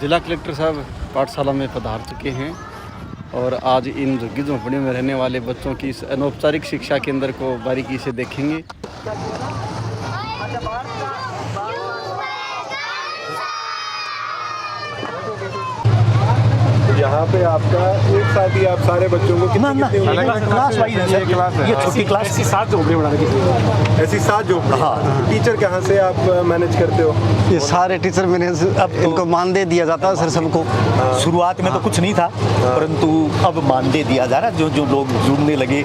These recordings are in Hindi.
जिला कलेक्टर साहब पाठशाला में पधार चुके हैं और आज इन झुग्गी झोंपड़ियों में रहने वाले बच्चों की इस अनौपचारिक शिक्षा केंद्र को बारीकी से देखेंगे। यहाँ पे आपका एक साथ ही आप सारे बच्चों को क्लास वाइज है, ये छोटी क्लास ऐसी 7 झोपड़ी बना रखी, ऐसी 7 झोपड़ी। हाँ। टीचर कहाँ से आप मैनेज करते हो? ये सारे टीचर मैनेज अब इनको मानदेय दिया जाता है सर सबको। शुरुआत में तो कुछ नहीं था, परंतु अब मानदेय दिया जा रहा है, जो जो लोग जुड़ने लगे।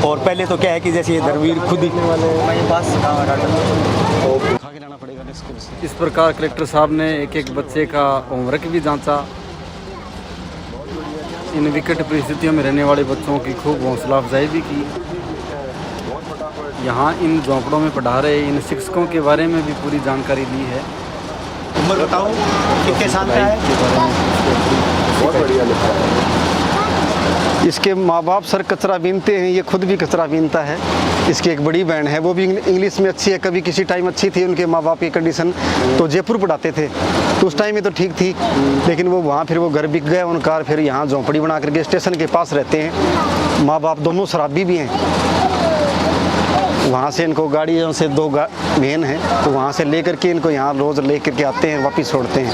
और पहले तो क्या है कि जैसे धर्मवीर खुद ही लाना पड़ेगा स्कूल से। इस प्रकार कलेक्टर साहब ने एक एक बच्चे का होमवर्क भी जांचा। इन विकट परिस्थितियों में रहने वाले बच्चों की खूब हौसला अफजाई भी की। यहाँ इन झोंपड़ों में पढ़ा रहे इन शिक्षकों के बारे में भी पूरी जानकारी दी है। उम्र बताओ कितने साल का है? बहुत बढ़िया लिखा है। इसके माँ बाप सर कचरा बीनते हैं, ये खुद भी कचरा बीनता है। इसकी एक बड़ी बहन है, वो भी इंग्लिश में अच्छी है। कभी किसी टाइम अच्छी थी उनके माँ बाप की कंडीशन, तो जयपुर पढ़ाते थे, तो उस टाइम में तो ठीक थी, लेकिन वो वहाँ फिर वो घर बिक गया उनका, फिर यहाँ झोंपड़ी बना करके स्टेशन के पास रहते हैं। माँ बाप दोनों शराबी भी हैं। वहाँ से इनको गाड़ियों से 2 वैन हैं, तो वहाँ से ले करके इनको यहाँ रोज़ ले करके आते हैं, वापस छोड़ते हैं।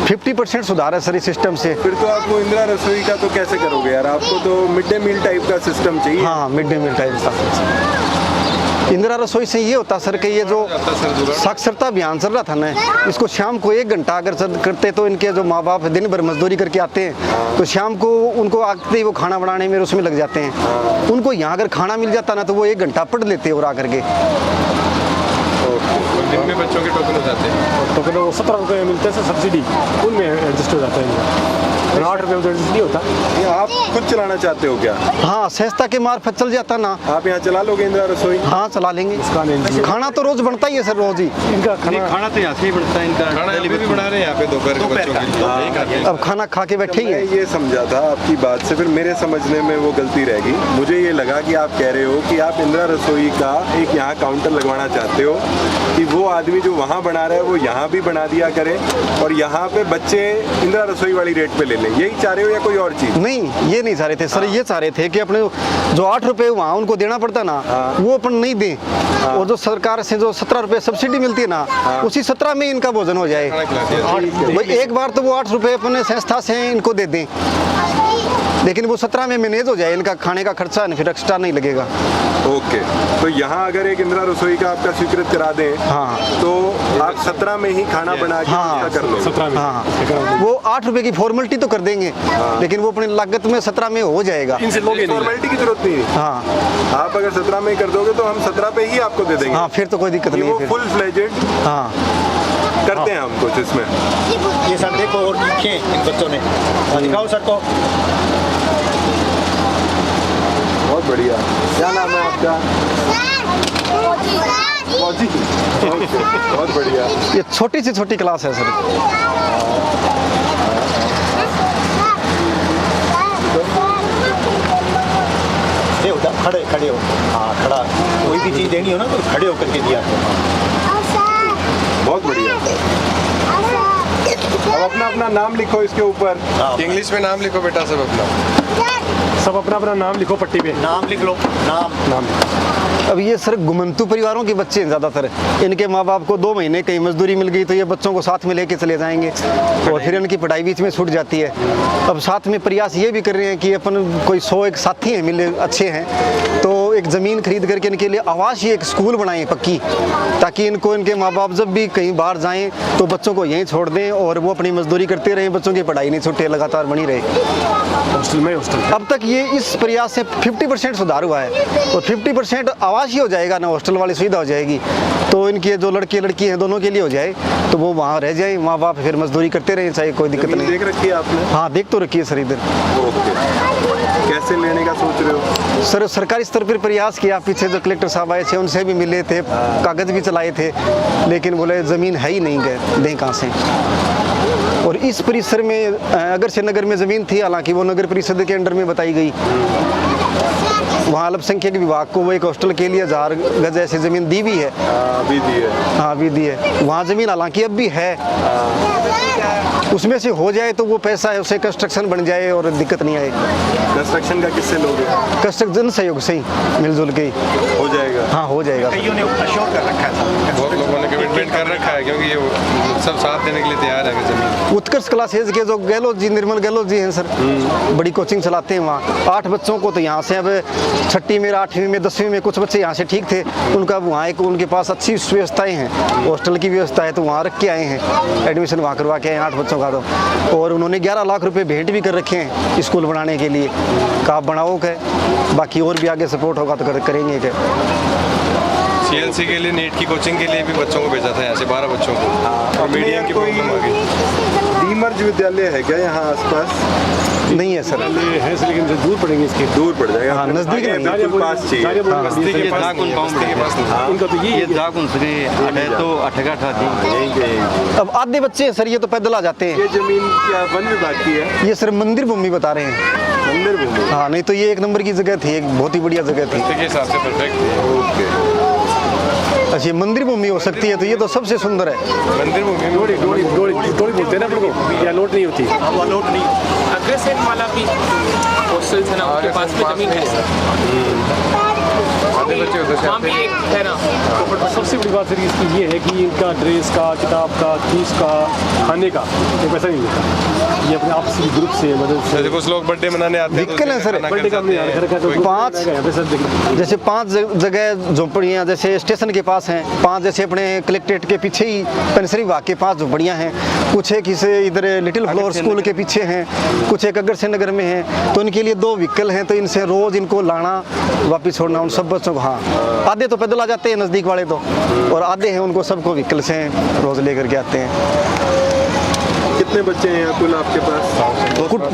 50% सुधार है सर इस सिस्टम से। फिर तो आप वो इंदिरा रसोई का तो कैसे करोगे यार? आपको तो मिड डे मील टाइप का सिस्टम चाहिए। हाँ, मिड डे मील टाइप का। इंदिरा रसोई से ये होता सर कि ये जो साक्षरता अभियान चल रहा था ना, इसको शाम को 1 घंटा अगर करते तो इनके जो माँ बाप दिन भर मजदूरी करके आते हैं, तो शाम को उनको आते ही वो खाना बनाने में उसमें लग जाते हैं। उनको यहाँ अगर खाना मिल जाता ना तो वो 1 घंटा पढ़ लेते और आकर के। दिन में बच्चों के टोकन हो जाते हैं, टोकन वो 17 रुपये मिलते हैं सब्सिडी, उनमें एडजस्ट हो जाता है। 8 रुपये में एडजस्ट नहीं होता। ये आप खुद चलाना चाहते हो क्या? हाँ, संस्था के मार्फत चल जाता ना। आप यहाँ चला लोगे इंदिरा रसोई? हाँ, चला लेंगे। खाना तो रोज बनता ही है सर, रोज ही इनका खाना तो यहाँ से ही बनता है। इनका खाना भी बना रहे हैं यहाँ पे दोपहर के बच्चों के लिए। अब खाना खा के बैठे ही मैं हैं। ये समझा था आपकी बात से, फिर मेरे समझने में वो गलती रह गई। मुझे ये लगा कि आप कह रहे हो कि आप इंदिरा रसोई का एक यहाँ काउंटर लगवाना चाहते हो कि वो आदमी जो वहाँ बना रहा है वो यहाँ भी बना दिया करे और यहाँ पे बच्चे इंदिरा रसोई वाली रेट पे ले लें। यही चाह रहे हो या कोई और चीज? नहीं, ये नहीं चाह रहे थे सर। ये चाह रहे थे कि अपने जो 8 रुपए वहाँ उनको देना पड़ता ना, वो अपन नहीं दें, और जो सरकार से जो 17 रुपए सब्सिडी मिलती है ना, उसी 17 में इनका भोजन हो जाए। एक बार तो वो 8 रुपए अपने संस्था से इनको दे दें, लेकिन वो 17 में मैनेज हो जाए, इनका खाने का खर्चा फिर एक्स्ट्रा नहीं लगेगा। ओके, तो यहाँ अगर एक इंदिरा रसोई का आपका स्वीकृत करा दें, हाँ, तो आप 17 में ही खाना बना के हाँ, कर लो। 17 में। हाँ, वो 8 रुपए की फॉर्मेलिटी तो कर देंगे, लेकिन वो अपनी लागत में 17 में हो जाएगा। इनसे लोगे नहीं, फॉर्मेलिटी की जरूरत नहीं है। हाँ, आप अगर 17 में कर दोगे तो हम 17 पे ही आपको दे देंगे। हाँ, फिर तो कोई दिक्कत नहीं वो है। फुल फ्लेजेड हाँ, करते हैं हम कुछ इसमें। ये सर देखो और लिखे इन बच्चों ने, दिखाओ सर को। बहुत बढ़िया। क्या नाम है आपका? मौजी। बहुत बढ़िया। ये छोटी से छोटी क्लास है सर। खड़े खड़े हो। हाँ, खड़ा, कोई भी चीज़ देनी हो ना तो खड़े होकर के दिया। बहुत बढ़िया। अब अपना अपना नाम लिखो इसके ऊपर। इंग्लिश में नाम लिखो बेटा, सब अपना अपना नाम लिखो पट्टी पे। नाम लिख लो, नाम। अब ये सर गुमंतु परिवारों के बच्चे हैं ज़्यादातर। इनके माँ बाप को 2 महीने कहीं मजदूरी मिल गई तो ये बच्चों को साथ में लेके चले जाएंगे और फिर इनकी पढ़ाई बीच में छूट जाती है। अब साथ में प्रयास ये भी कर रहे हैं कि अपन कोई 100 एक साथी हैं मिले अच्छे हैं, तो एक ज़मीन खरीद करके इनके लिए आवासीय एक स्कूल बनाएं पक्की, ताकि इनको इनके माँ बाप जब भी कहीं बाहर जाएँ तो बच्चों को यहीं छोड़ दें और वो अपनी मजदूरी करते रहें, बच्चों की पढ़ाई नहीं छूटे, लगातार बनी रहे। हॉस्टल में अब तक ये इस प्रयास से 50% सुधार हुआ है और 50% आवासीय हो जाएगा ना, हॉस्टल वाली सुविधा हो जाएगी, तो इनके जो लड़के लड़की हैं दोनों के लिए हो जाए, तो वो वहाँ रह जाए, माँ बाप फिर मजदूरी करते रहे, चाहे कोई दिक्कत नहीं। देख रखी है आपने? हाँ, देख तो रखी है सर इधर। ओके, कैसे लेने का सोच रहे हो? सर सरकारी स्तर पर प्रयास किया, पीछे जो कलेक्टर साहब आए थे उनसे भी मिले थे, कागज भी चलाए थे, लेकिन बोले ज़मीन है ही नहीं, गए दें कहाँ से। और इस परिसर में अगर से नगर में ज़मीन थी, हालांकि वो नगर परिषद के अंडर में बताई गई, वहाँ अल्पसंख्यक विभाग को वो एक हॉस्टल के लिए 1000 गज ऐसी ज़मीन दी भी है। अभी दी है। हाँ अभी दी है। वहाँ ज़मीन हालांकि अब भी है, उसमें से हो जाए तो वो पैसा है उसे कंस्ट्रक्शन बन जाए और दिक्कत नहीं आएगी। कंस्ट्रक्शन का किससे लोगे? कंस्ट्रक्शन सहयोग से ही मिलजुल के ही हो जाएगा। हाँ हो जाएगा। बहुत लोगों ने कमिटमेंट कर रखा है क्योंकि ये सब साथ देने के लिए तैयार है जमीन। उत्कर्ष क्लासेज के जो गहलोत जी, निर्मल गहलोत जी हैं सर, बड़ी कोचिंग चलाते हैं वहाँ। 8 बच्चों को तो यहाँ से अब 6ठी में, 8वीं में, 10वीं में कुछ बच्चे यहाँ से ठीक थे, उनका वहाँ एक उनके पास अच्छी व्यवस्थाएं हैं, हॉस्टल की व्यवस्था है, तो वहाँ रख के आए हैं, एडमिशन वहाँ करवा के आए 8 बच्चों का। तो और उन्होंने 11 लाख रुपए भेंट भी कर रखे हैं स्कूल बनाने के लिए। का आप बनाओ क्या, बाकी और भी आगे सपोर्ट होगा तो करेंगे क्या। CLC के लिए नीट की कोचिंग के लिए भी बच्चों को भेजा था यहाँ से 12 बच्चों को। और मीडियम की प्रॉब्लम आ गई। डीमर्ज विद्यालय है क्या यहाँ आसपास? नहीं है सर, ये है लेकिन दूर पड़ेंगे इसके। दूर पड़ जाएगा। हाँ, नज़दीक नहीं। बिल्कुल पास चाहिए। बस्ती के पास इनका तो ये अब आधे बच्चे हैं सर, ये तो पैदल आ जाते हैं। ये जमीन क्या वन विभाग की है? ये सर मंदिर भूमि बता रहे हैं। मंदिर भूमि। हाँ नहीं तो ये 1 नंबर की जगह थी, एक बहुत ही बढ़िया जगह थी। के हिसाब से परफेक्ट है। ओके। अच्छा ये मंदिर भूमि हो सकती है, तो ये तो सबसे सुंदर है। मंदिर भूमि डोड़ी बोलते हैं ना अपन को, या लोट नहीं होती। अग्रसेन वाला भी हॉस्टल है ना, उनके पास में जमीन है। आधे बच्चे उधर से वहाँ भी एक है ना। तो सबसे बड़ी बात सर इसकी ये है कि इनका ड्रेस का, किताब का, फीस का, खाने का कोई पैसा नहीं मिलता। ये अपने आपसी ग्रुप से मदद से। जैसे कुछ लोग बर्थडे मनाने आते हैं तो दिक्कत है सर, खाना बर्थडे का खिलाते हैं। घर का तो 5 जैसे 5 जगह झोपड़ियाँ जैसे स्टेशन के पास हैं, 5 जैसे अपने कलेक्ट्रेट के पीछे ही पेंसिल विभाग के 5 झोपड़ियाँ हैं, कुछ एक इसे इधर लिटिल फ्लोर स्कूल के पीछे हैं, कुछ एक अग्रसेन नगर में हैं। तो इनके लिए 2 व्हीकल हैं, तो इनसे रोज़ इनको लाना वापिस छोड़ना उन सब बच्चों को। हाँ आधे तो पैदल आ जाते हैं नज़दीक वाले तो, और आधे हैं उनको सबको व्हीकल से रोज़ लेकर के आते हैं। कितने बच्चे हैं यहाँ कुल आपके पास?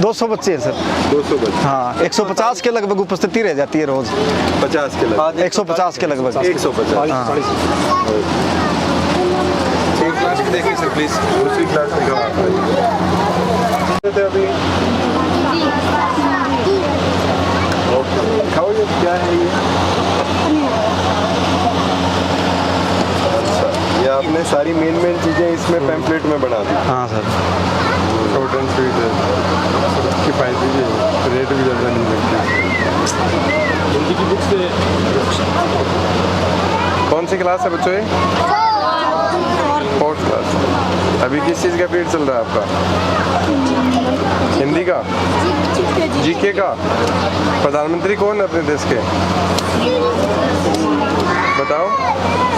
200 बच्चे हैं सर। 200 बच्चे। हाँ 150 के लगभग उपस्थिति रह जाती है रोज़। 50 के लगभग। 150 के लगभग। 150। हाँ। एक क्लास भी देखिए सर प्लीज। दूसरी क्लास में कहाँ अभी खाओ, ये क्या है ये? अच्छा, ये आपने सारी मेन चीजें इसमें पैम्पलेट में बना दी। हाँ सर। शॉर्ट एंड स्वीट है, किफायती भी है, रेट भी ज़्यादा नहीं लगती। हिंदी की बुक से। कौन सी क्लास है बच्चों ये? 4th class. अभी किस चीज़ का पीरियड चल रहा है आपका? हिंदी का? जीके का? प्रधानमंत्री कौन है अपने देश के? बताओ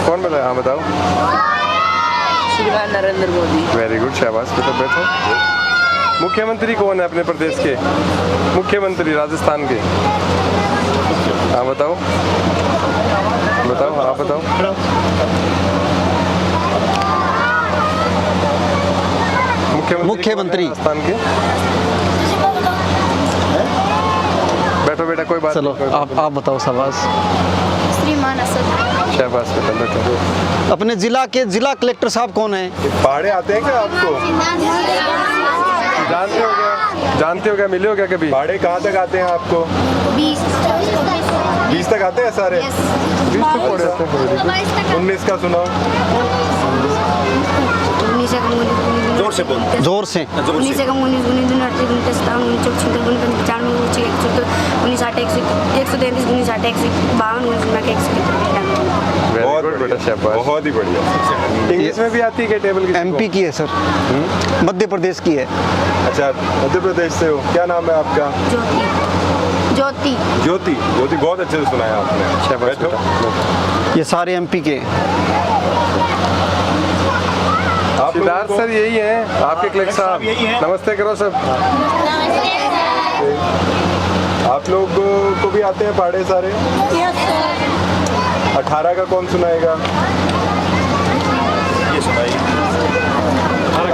कौन बताया? हाँ बताओ। श्रीमान नरेंद्र मोदी। वेरी गुड, शाबाश, बेटा बैठो। मुख्यमंत्री कौन है अपने प्रदेश के? मुख्यमंत्री राजस्थान के? हाँ बताओ बताओ। हाँ बताओ। मुख्यमंत्री राजस्थान के? बैठो बेटा, कोई बात चलो नहीं, आप बताओ शाबाश। श्रीमान असद। शाबाश बेटा बैठो। अपने जिला के जिला कलेक्टर साहब कौन है? पहाड़े आते हैं क्या आपको? जानते हो क्या? जानते हो क्या? मिले हो क्या कभी? पहाड़े कहाँ तक आते हैं आपको? 20 तक आते हैं सारे? 20 तक पढ़े आते हैं। 19 का सुनाओ। जोर से जोर से। 19 का 19 19 29 29 57 94 95 96 133 बहुत गुड बेटा, शाबाश। बहुत ही बढ़िया। इंग्लिश में भी आती है क्या टेबल की? MP की है सर, मध्य प्रदेश की है। अच्छा, मध्य प्रदेश से हो, क्या नाम है आपका? ज्योति। ज्योति। ज्योति, बहुत अच्छे से सुनाया आपने। शाबाश बैठो। बेटा। ये सारे MP के। आप लोगों सिद्धार्थ को- सर यही हैं आपके क्लर्क साहब? नमस्ते करो सब। आप लोग को भी आते हैं पहाड़े सारे? 18 का कौन सुनाएगा? ये सुनाइए।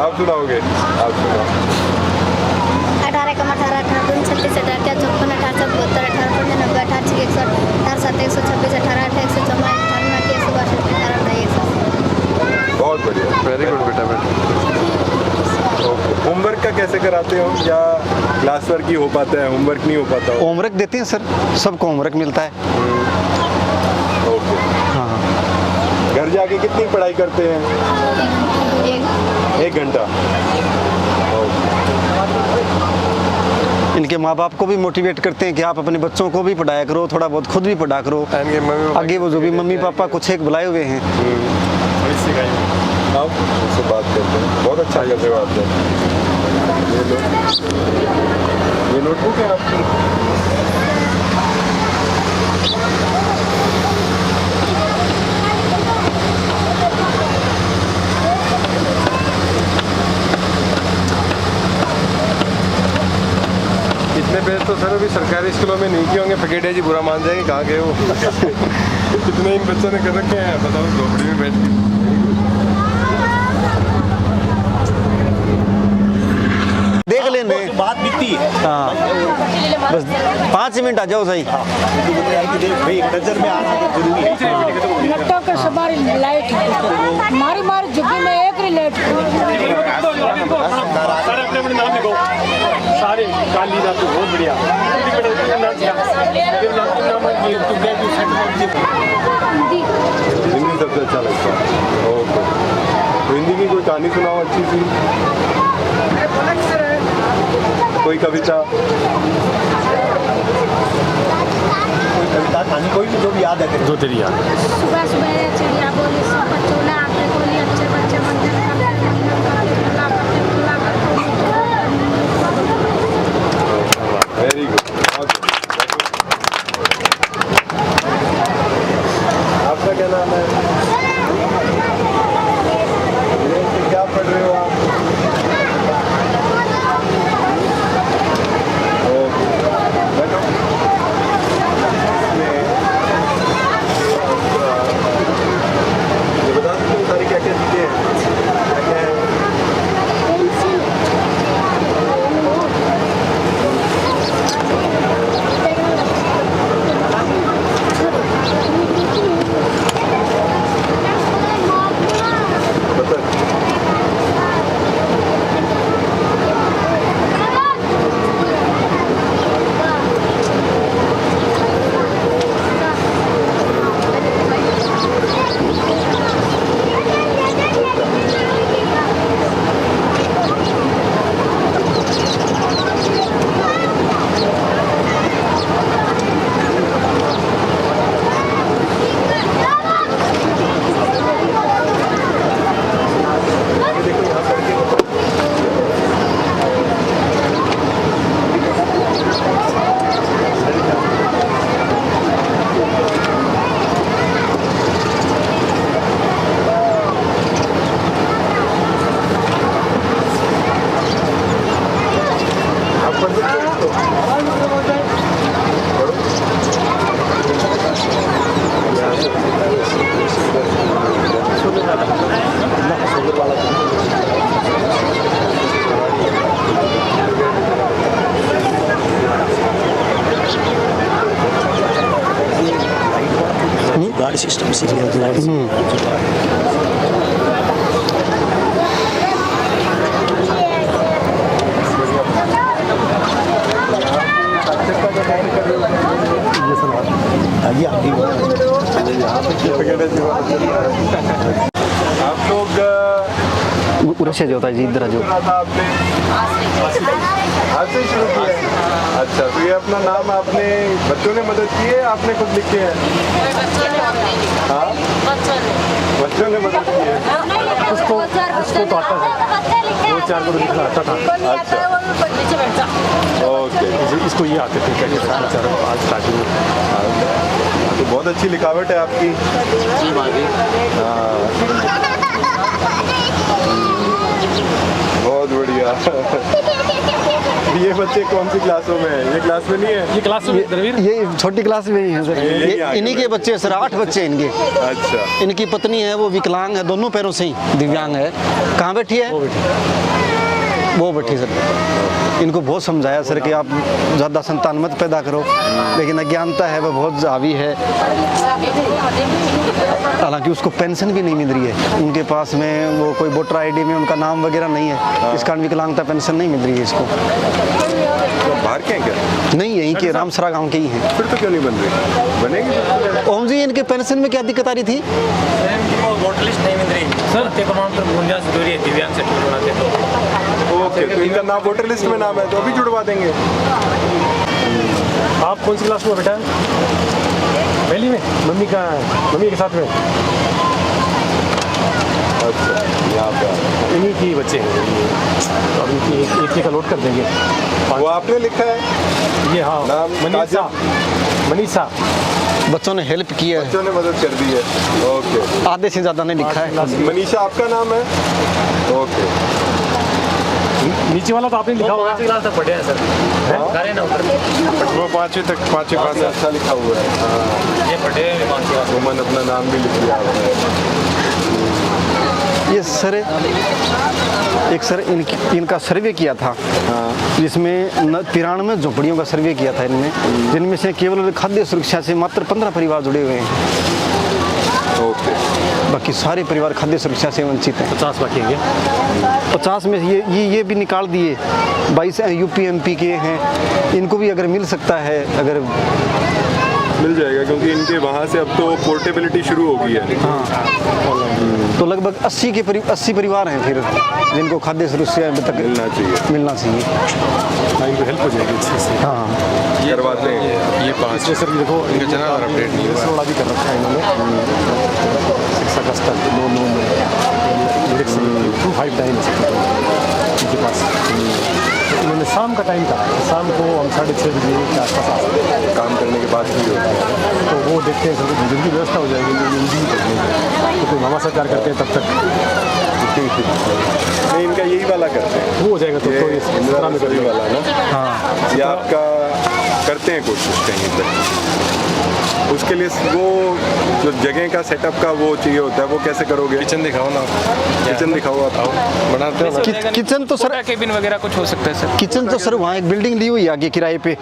आप सुनाओगे? आप सुनाओ। 18 का 18 18 36 18 54 18 72 18 95 18 61 18 7 126 18 8 154 18 162 18 बहुत बढ़िया। वेरी गुड बेटा बैठो। ओके। होमवर्क का कैसे कराते हो, या क्लास वर्क ही हो पाता है, होमवर्क नहीं हो पाता हो? होमवर्क देते हैं सर, सबको होमवर्क मिलता है। ओके। हाँ। घर जाके कितनी पढ़ाई करते हैं? 1 घंटा। इनके माँ बाप को भी मोटिवेट करते हैं कि आप अपने बच्चों को भी पढ़ाया करो, थोड़ा बहुत खुद भी पढ़ा करो। आगे वो जो भी मम्मी पापा कुछ एक बुलाए हुए हैं, आप उससे बात करते हैं, बहुत अच्छा कर रहे हो आप लोग। ये नोटबुक है आपकी? इतने पैसे तो सर अभी सरकारी स्कूलों में नहीं किए होंगे, फकीड़िया जी बुरा मान जाएंगे, कहाँ गए वो? कितने इन बच्चों ने कर रखे हैं, बताओ, झोपड़ी में बैठ के। देख लेने बात बीतती है। हाँ, बस 5 मिनट आ जाओ सही। भाई नजर में आना तो जरूरी है। लट्टों के सवारी लाइट मारी मारी झुकी में एक ही लाइट। सारे अपने अपने नाम लिखो, सारे काली रात बहुत बढ़िया। हिंदी सबसे अच्छा लगता है। ओके, तो हिंदी की कोई कहानी सुनाओ अच्छी सी, कोई कविता? कोई कविता कहानी कोई भी जो भी याद है जो तेरी याद। सुबह सुबह चिड़िया बोली, सब बच्चों ने आके बोली, अच्छे बच्चे मंदिर वेरी गुड। आपका क्या नाम है? क्या पढ़ रहे हो आप? ये बता सकते हो सारी क्या क्या चीजें हैं, क्या क्या है? गार्ड सिस्टम से आप लोग उड़से जो होता है जी, इधर आ जाओ। आपने आज से शुरू किया है? अच्छा, तो ये अपना नाम आपने बच्चों ने मदद की है, आपने खुद लिखे हैं? हाँ, बच्चों ने मदद की है। उसको तो आता था, 2-4 को लिखना आता था। अच्छा, ओके। इसको ये आते थे क्या, आज स्टार्टिंग में। तो बहुत अच्छी लिखावट है आपकी। हाँ, बहुत बढ़िया। ये बच्चे कौन सी क्लासों में हैं? ये क्लास में नहीं है? ये क्लास में द्रवीर, ये छोटी क्लास में ही है सर। इन्हीं के बच्चे सर, 8 बच्चे इनके। अच्छा, इनकी पत्नी है वो विकलांग है, दोनों पैरों से ही दिव्यांग है। कहाँ बैठी है? वो बैठी सर। इनको बहुत समझाया सर कि आप ज़्यादा संतान मत पैदा करो, लेकिन अज्ञानता है वह बहुत हावी है। हालांकि उसको पेंशन भी नहीं मिल रही है, उनके पास में वो कोई वोटर आईडी में उनका नाम वगैरह नहीं है, इस कारण विकलांगता पेंशन नहीं मिल रही है इसको। तो बाहर के हैं क्या? नहीं, यहीं के रामसरा गांव के ही हैं। फिर तो क्यों नहीं बन रही? बनेगी? ओम जी, इनके पेंशन में क्या दिक्कत आ रही थी? वोटर लिस्ट नहीं मिल रही सर, प्रमाण पत्र भूलना जरूरी है दिव्यांग सर्टिफिकेट बनाते तो। ओके, तो इनका नाम वोटर लिस्ट में नाम है तो अभी जुड़वा देंगे। आप कौन सी क्लास में बेटा? पहली में? मम्मी के साथ में? अच्छा, यहाँ पे इन्हीं की बच्चे हैं, अब इनकी एक अलॉट कर देंगे। वो आपने लिखा है? ये हाँ, नाम मनीषा। बच्चों ने हेल्प की है, बच्चों ने मदद कर दी है। ओके, आधे से ज़्यादा नहीं लिखा है। मनीषा आपका नाम है? ओके, नीचे वाला तो आपने लिखा होगा। क्लास तक पढ़े हैं सर, करे ना ऊपर वो 5वीं तक 5वीं काफी पास अच्छा लिखा हुआ है। ये पढ़े हैं कौन सी क्लास? उमन अपना नाम भी लिख लिया आपने। ये सर एक सर इनका सर्वे किया था, जिसमें 93 झोपड़ियों का सर्वे किया था इनने, जिनमें से केवल खाद्य सुरक्षा से मात्र 15 परिवार जुड़े हुए हैं। ओके, बाकी सारे परिवार खाद्य सुरक्षा से वंचित हैं। 50 बाकी हैं क्या? 50 में ये भी निकाल दिए। 22 यूपी MP के हैं, इनको भी अगर मिल सकता है, अगर मिल जाएगा क्योंकि इनके वहाँ से अब तो पोर्टेबिलिटी शुरू हो गई है। तो लगभग 80 परिवार हैं फिर जिनको खाद्य सुरक्षा तक मिलना चाहिए। इनको हेल्प हो जाएगी इस चीज़ से। हाँ, करवाते हैं। ये 5 सर ये देखो, इनका जनरल अपडेट नहीं हुआ। थोड़ा भी कर रखा है इन्होंने। 6 अगस्त तक नो 5 टाइम इनके पास। इन्होंने शाम का टाइम कहा, शाम को हम 6:30 बजे के आसपास आ सकते हैं। काम करने के बाद भी होता है तो वो देखते हैं सर, जल्दी व्यवस्था हो जाएगी, जल्दी कर तो कोई मामा सरकार करते हैं तब तक। नहीं, इनका यही वाला करते हैं। वो हो जाएगा तो ये इंदिरा में कर रसोई वाला ना, हाँ, ये आपका करते हैं कोशिश कहीं पर। उसके लिए वो जो जगह का सेटअप का वो चाहिए होता है, वो कैसे करोगे? किचन दिखाओ ना, किचन दिखाओ आप। बनाते हो ना। किचन तो सर केबिन वगैरह कुछ हो सकता है सर? किचन तो सर वहाँ एक बिल्डिंग ली हुई है आगे किराए पे।